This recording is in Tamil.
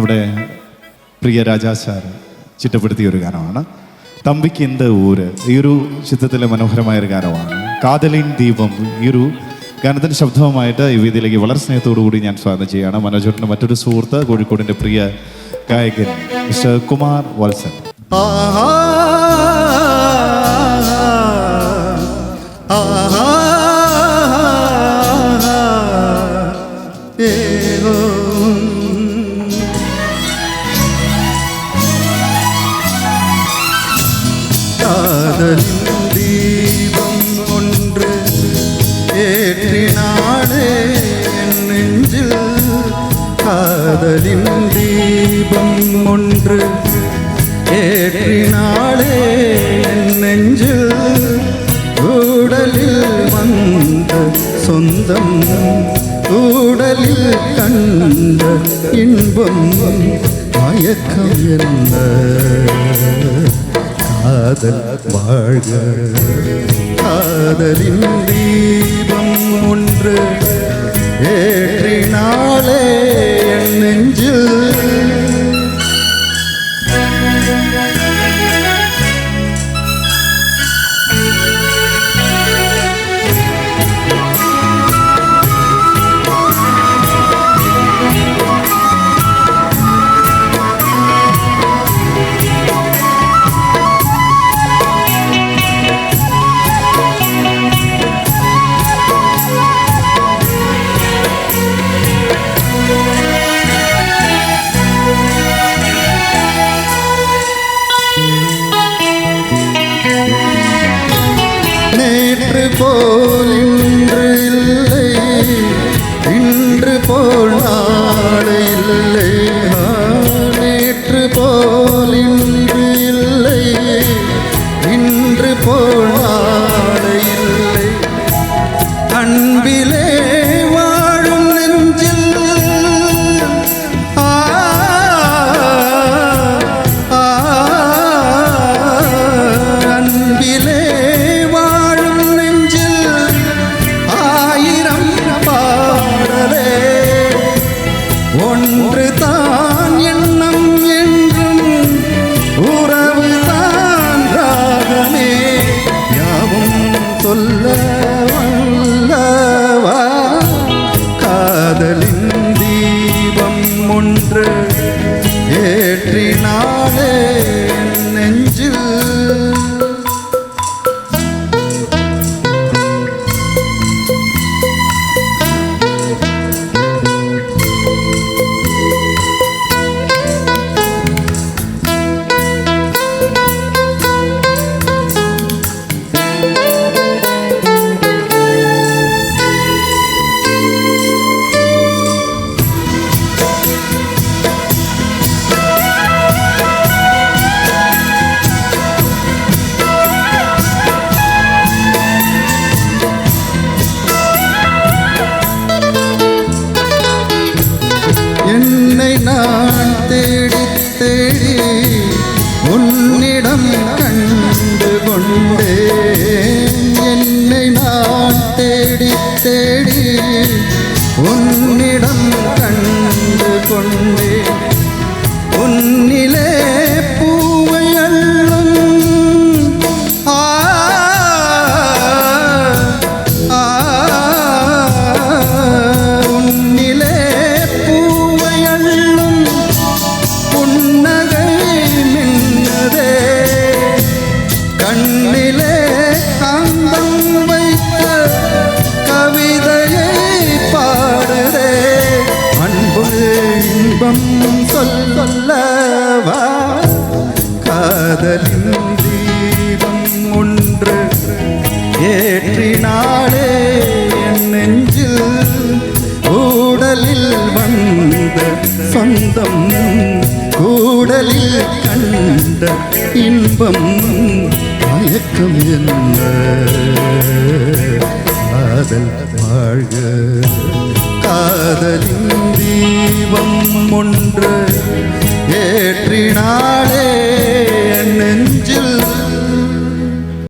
ഇവിടെ പ്രിയ രാജാ സാർ ചിട്ടപ്പെടുത്തിയ ഒരു ഗാനമാണ്. തമ്പിക്ക് എന്ത് ഊര്, ഈ ഒരു ചിത്രത്തിലെ മനോഹരമായൊരു ഗാനമാണ്. കാതലിൻ ദീപം, ഈ ഒരു ഗാനത്തിൻ്റെ ശബ്ദവുമായിട്ട് ഈ വേദിയിലേക്ക് വളരെ സ്നേഹത്തോടു കൂടി ഞാൻ സ്വാഗതം ചെയ്യുകയാണ് മനോജേട്ടൻ്റെ മറ്റൊരു സുഹൃത്ത്, കോഴിക്കോടിൻ്റെ പ്രിയ ഗായകൻ മിസ്റ്റർ കുമാർ വത്സൻ. காதலின் தீபம் ஒன்று ஏற்றினாளே என் நெஞ்சில், காதலின் தீபம் ஒன்று ஏற்றினாளே என் நெஞ்சில், ஊடலில் வந்த சொந்தம் ஊடலில் கண்ட இன்பம் மயக்கம் என்ன காதல் வாழ்க. காதலின் தீபம் ஒன்று ஏற்றினாளே என் நெஞ்சில், நேற்று போல் இன்று இல்லை, இன்று போல் நாளை இல்லை. நேற்று போல் இன்று இல்லை, இன்று போல் நாளை இல்லை. அன்பிலே வாழும் நெஞ்சில் அன்பிலே ஒன்று தான் எண்ணம் என்றும் உறவு தான் ராகமே, யாவும் சொல்ல வல்லவா. காதலின் தீபம் ஒன்று ஏற்றினாளே நெஞ்சில், என்னை நான் தேடி தேடி உன்னிடம் கண்டு கொண்டேன். என்னை நான் தேடி தேடி உன்னிடம் கண்டு கொண்டேன். உன்னிலே பூவை அள்ளும் உன்னிலே கண்ணிலே காந்தம் வைத்த கவிதையை பாடுதே, அன்பு இன்பம் சொல்லவா. காதலின் தீபம் ஒன்று ஏற்றினாளே என் நெஞ்சில், ஊடலில் வந்த சொந்தம் கூடலில் கண்ட இன்பம் மயக்கம் என்ன காதல் வாழ்க. காதலின் தீபம் ஒன்று